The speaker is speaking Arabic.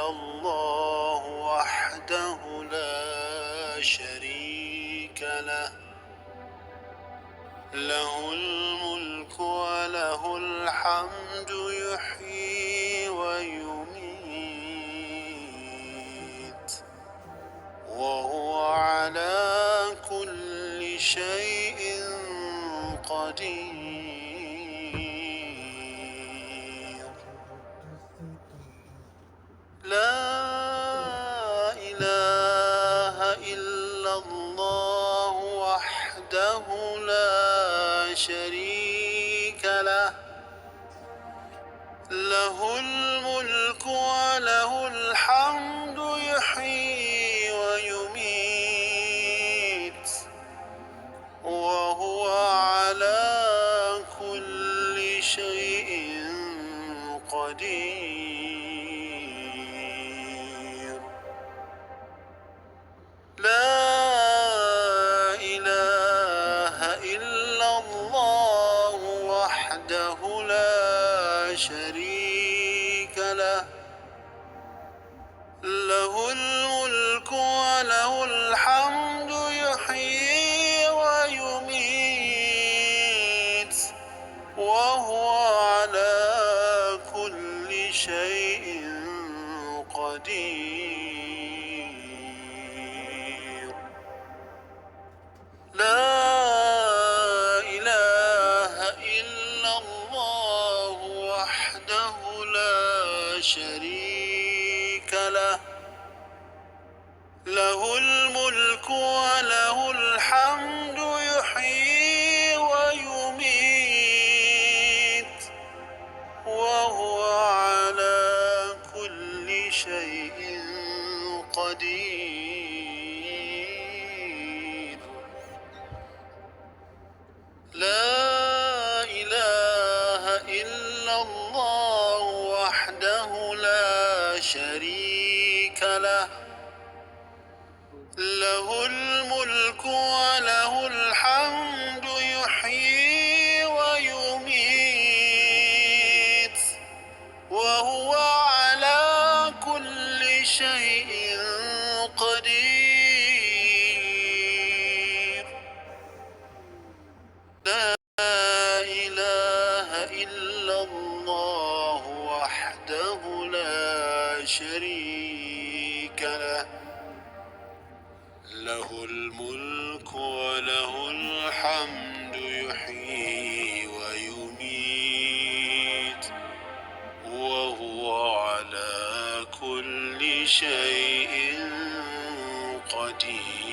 إلا الله وحده لا شريك له، له الملك وله الحمد يحيي ويميت، وهو على كل شيء قدير. لا إله إلا الله وحده لا شريك له، له الملك وله الحمد يحيي ويميت، وهو على كل شيء قدير. لا إله إلا الله وحده لا شريك له، له الملك وله الحمد يحيي ويميت، وهو على كل شيء قدير. لا إله إلا الله وحده لا شريك له، له الملك وله الحمد يحيي ويميت، وهو على كل شيء قدير. لا إله إلا الله وحده لا شريك له، له الملك وله الحمد يحيي ويميت، وهو على كل شيء قدير. لا إله إلا الله وحده لا شريك له، له الملك وله الحمد يحيي ويميت، وهو على كل شيء قدير.